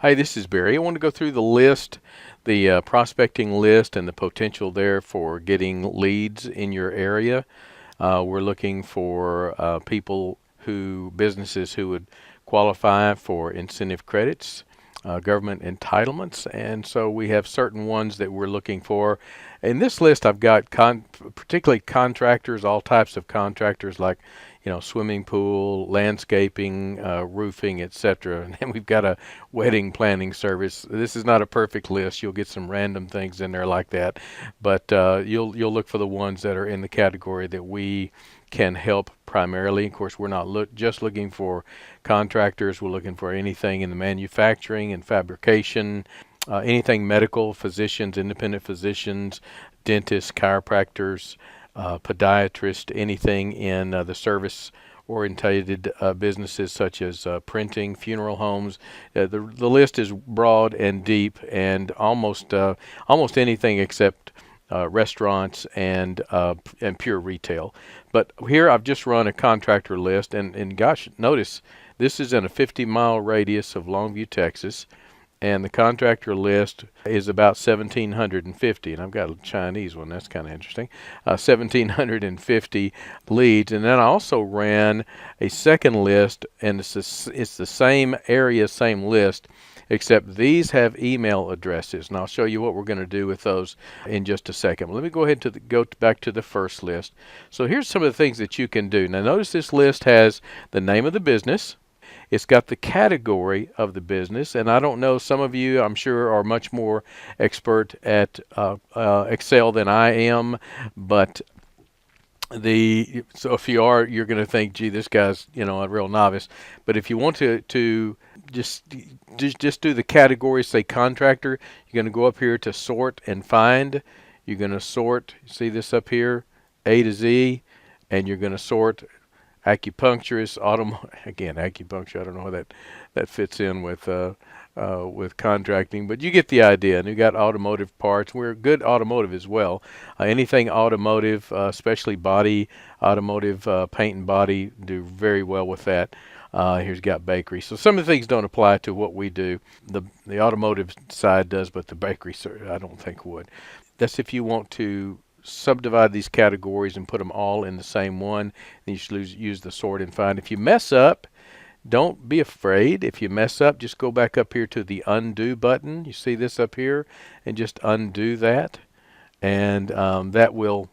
Hi, this is Barry. I want to go through the list, the prospecting list, and the potential there for getting leads in your area. We're looking for businesses who would qualify for incentive credits, government entitlements, and so we have certain ones that we're looking for. In this list, I've got particularly contractors, all types of contractors like swimming pool, landscaping, roofing, etc. And then we've got a wedding planning service. This is not a perfect list. You'll get some random things in there like that, but you'll look for the ones that are in the category that we can help primarily. Of course, we're not just looking for contractors. We're looking for anything in the manufacturing and fabrication, anything medical, physicians, independent physicians, dentists, chiropractors, podiatrists, anything in the service orientated businesses such as printing, funeral homes. The list is broad and deep, and almost anything except restaurants and pure retail. But here I've just run a contractor list, and gosh, notice this is in a 50-mile radius of Longview, Texas, and the contractor list is about 1,750, and I've got a Chinese one. That's kind of interesting. 1,750 leads, and then I also ran a second list, and it's the same area, same list, except these have email addresses, and I'll show you what we're going to do with those in just a second. Let me go ahead to go back to the first list. So here's some of the things that you can do. Now notice this list has the name of the business. It's got the category of the business, and I don't know, some of you, I'm sure, are much more expert at Excel than I am, but so if you are, you're going to think, gee, this guy's a real novice. But if you want to just do the categories, say contractor, you're going to go up here to sort and find. You're going to sort, see this up here, A to Z, and you're going to sort acupuncturist, again, acupuncture. I don't know how that fits in with contracting, but you get the idea. And you got automotive parts. We're good automotive as well. Anything automotive, especially body automotive, paint and body, do very well with that. Here's got bakery. So some of the things don't apply to what we do. The automotive side does, but the bakery, I don't think would. That's if you want to subdivide these categories and put them all in the same one. Then you should use the sort and find. If you mess up, don't be afraid. If you mess up, just go back up here to the undo button. You see this up here, and just undo that, and that'll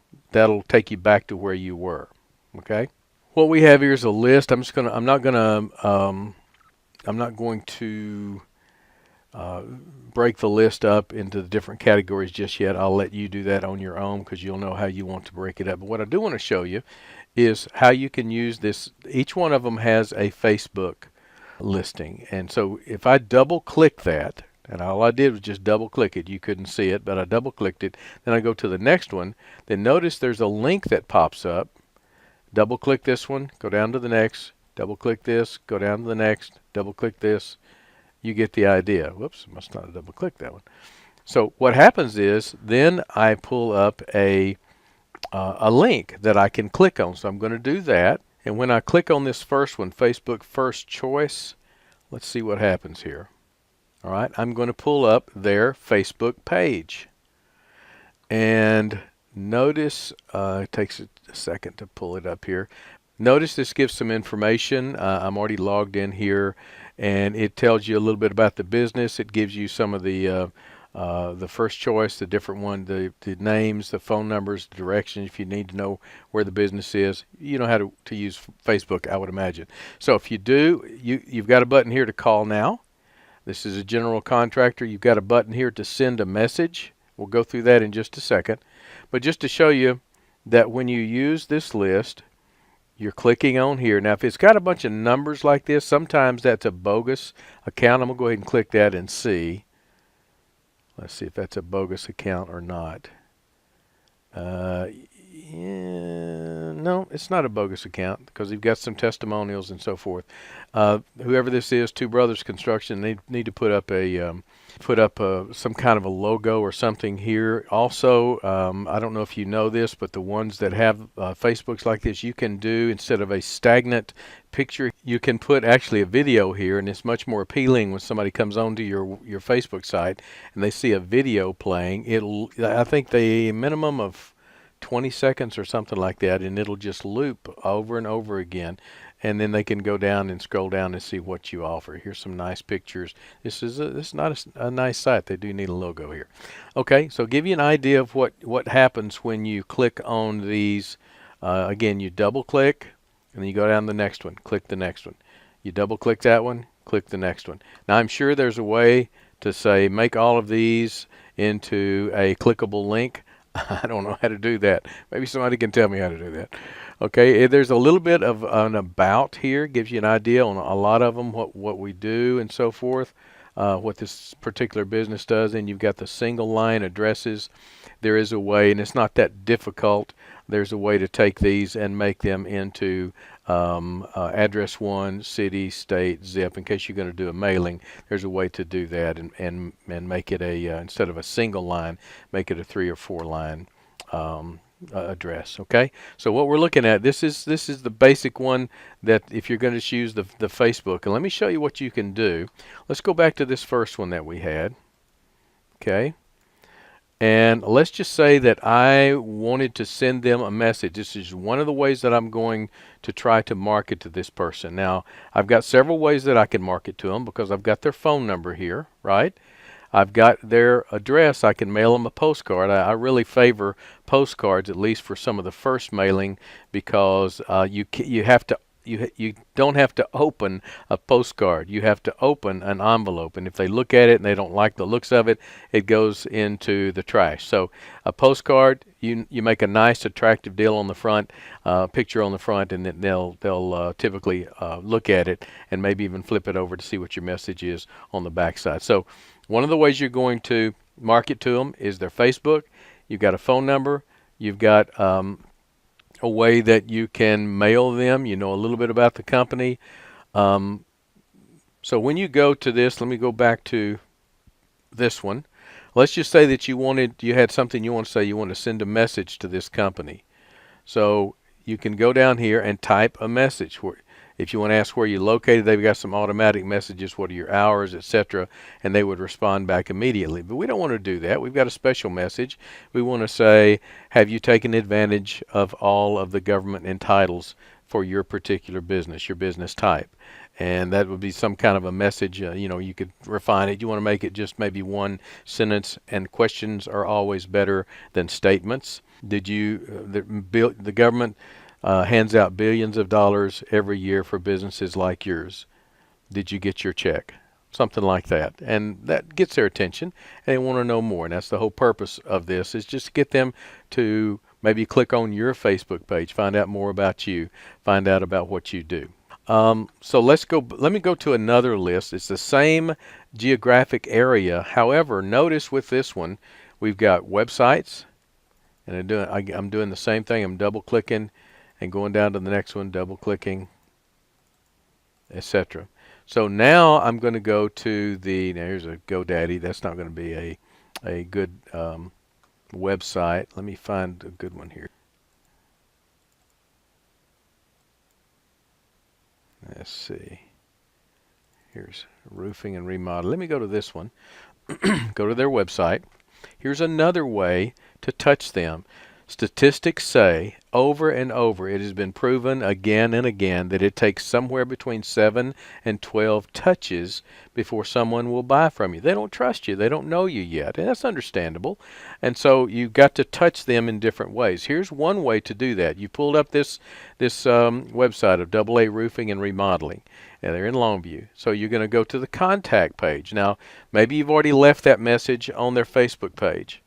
take you back to where you were. Okay. What we have here is a list. I'm not going to break the list up into the different categories just yet. I'll let you do that on your own because you'll know how you want to break it up. But what I do want to show you is how you can use this. Each one of them has a Facebook listing. And so if I double click that, and all I did was just double click it, you couldn't see it, but I double clicked it, then I go to the next one, then notice there's a link that pops up. Double click this one, go down to the next, double click this, go down to the next, double click this. You get the idea. Whoops, must not have double clicked that one. So what happens is then I pull up a link that I can click on. So I'm going to do that. And when I click on this first one, Facebook First Choice, let's see what happens here. All right, I'm going to pull up their Facebook page. And notice, it takes a second to pull it up here. Notice this gives some information. I'm already logged in here, and it tells you a little bit about the business. It gives you some of the first choice, the different one, the names, the phone numbers, the directions. If you need to know where the business is, you know how to use Facebook, I would imagine. So if you do, you've got a button here to call now. This is a general contractor. You've got a button here to send a message. We'll go through that in just a second. But just to show you that when you use this list, you're clicking on here. Now, if it's got a bunch of numbers like this, sometimes that's a bogus account. I'm going to go ahead and click that and see. Let's see if that's a bogus account or not. Yeah, no, it's not a bogus account because you've got some testimonials and so forth. Whoever this is, Two Brothers Construction, they need to put up some kind of a logo or something here. Also, I don't know if you know this, but the ones that have Facebooks like this, you can do, instead of a stagnant picture, you can put actually a video here, and it's much more appealing when somebody comes onto your Facebook site and they see a video playing. I think the minimum of 20 seconds or something like that, and it'll just loop over and over again, and then they can go down and scroll down and see what you offer. Here's some nice pictures. This is not a nice site. They do need a logo here. Okay, so give you an idea of what happens when you click on these. Again, you double click and then you go down to the next one, click the next one. You double click that one, click the next one. Now I'm sure there's a way to say make all of these into a clickable link. I don't know how to do that. Maybe somebody can tell me how to do that. Okay, there's a little bit of an about here, gives you an idea on a lot of them, what we do and so forth, what this particular business does. And you've got the single line addresses. There is a way, and it's not that difficult. There's a way to take these and make them into address one, city, state, zip. In case you're going to do a mailing, there's a way to do that and make it instead of a single line, make it a 3 or 4 line address. Okay, so what we're looking at, this is the basic one that if you're going to use the Facebook. And let me show you what you can do. Let's go back to this first one that we had. Okay. And let's just say that I wanted to send them a message. This is one of the ways that I'm going to try to market to this person. Now, I've got several ways that I can market to them because I've got their phone number here, right? I've got their address. I can mail them a postcard. I really favor postcards, at least for some of the first mailing, because you don't have to open a postcard. You have to open an envelope, and if they look at it and they don't like the looks of it, it goes into the trash. So a postcard, you make a nice attractive deal on the front, picture on the front, and then they'll typically look at it and maybe even flip it over to see what your message is on the back side. So one of the ways you're going to market to them is their Facebook. You've got a phone number. You've got a way that you can mail them, a little bit about the company. So when you go to this, let me go back to this one. Let's just say that you had something you want to say, you want to send a message to this company. So you can go down here and type a message. If you want to ask where you're located, they've got some automatic messages, what are your hours, etc., and they would respond back immediately. But we don't want to do that. We've got a special message. We want to say, have you taken advantage of all of the government entitles for your particular business, your business type? And that would be some kind of a message. You could refine it. You want to make it just maybe one sentence, and questions are always better than statements. The government hands out billions of dollars every year for businesses like yours. Did you get your check? Something like that. And that gets their attention, and they want to know more. And that's the whole purpose of this, is just to get them to maybe click on your Facebook page, find out more about you, find out about what you do. So let me go to another list. It's the same geographic area. However, notice with this one, we've got websites, and I'm doing the same thing. I'm double clicking and going down to the next one, double clicking, etc. So now I'm going to go to here's a GoDaddy. That's not going to be a good website. Let me find a good one here. Let's see. Here's roofing and remodel. Let me go to this one. Go to their website. Here's another way to touch them. Statistics say over and over, it has been proven again and again, that it takes somewhere between 7 and 12 touches before someone will buy from you. They don't trust you. They don't know you yet, and that's understandable. And so you've got to touch them in different ways. Here's one way to do that. You pulled up this website of AA Roofing and Remodeling, and they're in Longview. So you're going to go to the contact page. Now, maybe you've already left that message on their Facebook page.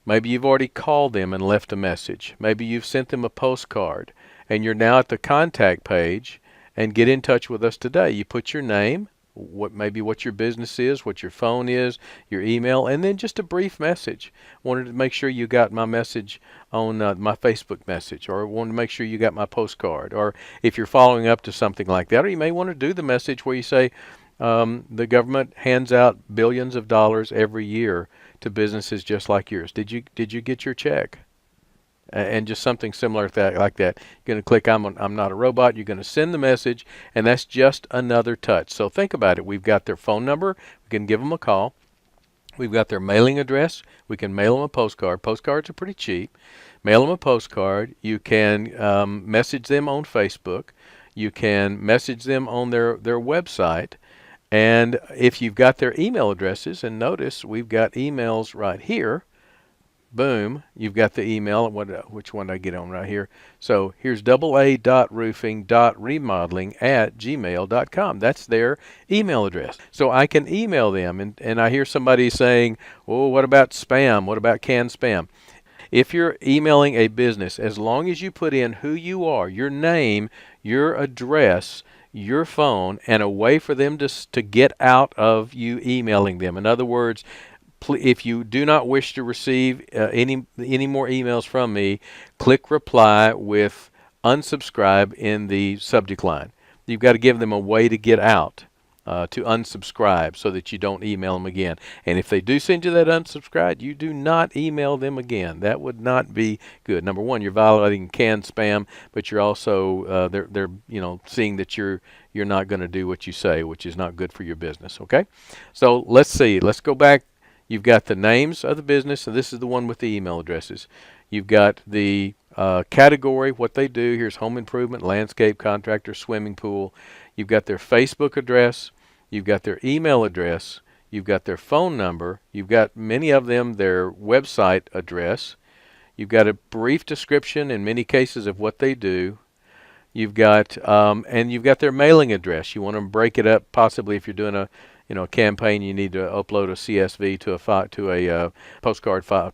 Maybe you've already called them and left a message. Maybe you've sent them a postcard, and you're now at the contact page, and get in touch with us today. You put your name, what your business is, what your phone is, your email, and then just a brief message. Wanted to make sure you got my message on my Facebook message, or wanted to make sure you got my postcard, or if you're following up to something like that, or you may want to do the message where you say, the government hands out billions of dollars every year to businesses just like yours. Did you get your check? And just something similar to that, like that. You're going to click I'm not a robot. You're going to send the message, and that's just another touch. So think about it. We've got their phone number. We can give them a call. We've got their mailing address. We can mail them a postcard. Postcards are pretty cheap. Mail them a postcard. You can message them on Facebook. You can message them on their website. And if you've got their email addresses, and notice we've got emails right here. Boom, you've got the email. Which one did I get on right here? So here's aa.roofing.remodeling@gmail.com. That's their email address. So I can email them, and I hear somebody saying, oh, what about spam? What about canned spam? If you're emailing a business, as long as you put in who you are, your name, your address, your phone, and a way for them to get out of you emailing them. In other words, if you do not wish to receive any more emails from me, click reply with unsubscribe in the subject line. You've got to give them a way to get out, to unsubscribe, so that you don't email them again. And if they do send you that unsubscribe, you do not email them again. That would not be good. Number one, you're violating canned spam, but you're also they're seeing that you're not going to do what you say, which is not good for your business. Okay, so let's see. Let's go back. You've got the names of the business, and this is the one with the email addresses. You've got the category, what they do. Here's home improvement, landscape contractor, swimming pool. You've got their Facebook address. You've got their email address. You've got their phone number. You've got many of them their website address. You've got a brief description in many cases of what they do. You've got and you've got their mailing address. You want to break it up, possibly if you're doing a campaign. You need to upload a CSV to a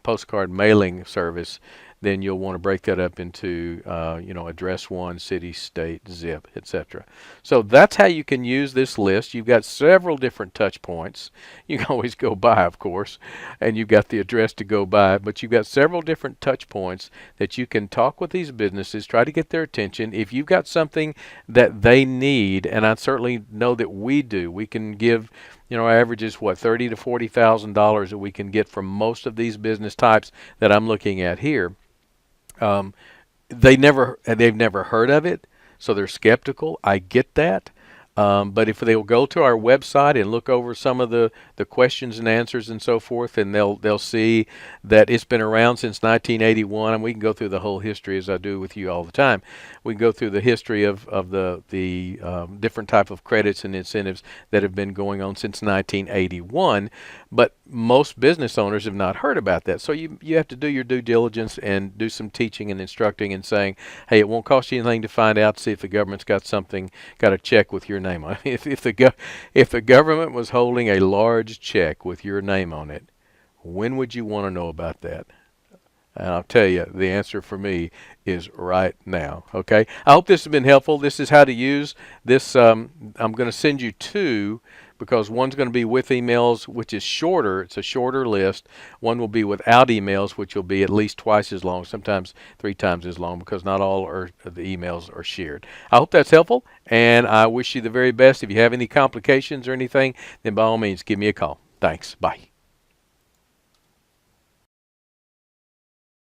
postcard mailing service. Then you'll want to break that up into address one, city, state, zip, etc. So that's how you can use this list. You've got several different touch points. You can always go by, of course, and you've got the address to go by, but you've got several different touch points that you can talk with these businesses, try to get their attention. If you've got something that they need, and I certainly know that we do, we can give our average is what, $30,000 to $40,000 that we can get from most of these business types that I'm looking at here. They've never heard of it, so they're skeptical. I get that. But if they'll go to our website and look over some of the questions and answers and so forth, and they'll see that it's been around since 1981, and we can go through the whole history as I do with you all the time. We can go through the history of the different type of credits and incentives that have been going on since 1981, but most business owners have not heard about that. So you have to do your due diligence and do some teaching and instructing and saying, hey, it won't cost you anything to find out, see if the government's got a check with your name on it. If the government was holding a large check with your name on it, when would you want to know about that? And I'll tell you, the answer for me is right now. Okay. I hope this has been helpful. This is how to use this. I'm going to send you two, because one's going to be with emails, which is shorter. It's a shorter list. One will be without emails, which will be at least twice as long, sometimes 3 times as long, because not all the emails are shared. I hope that's helpful, and I wish you the very best. If you have any complications or anything, then by all means, give me a call. Thanks. Bye.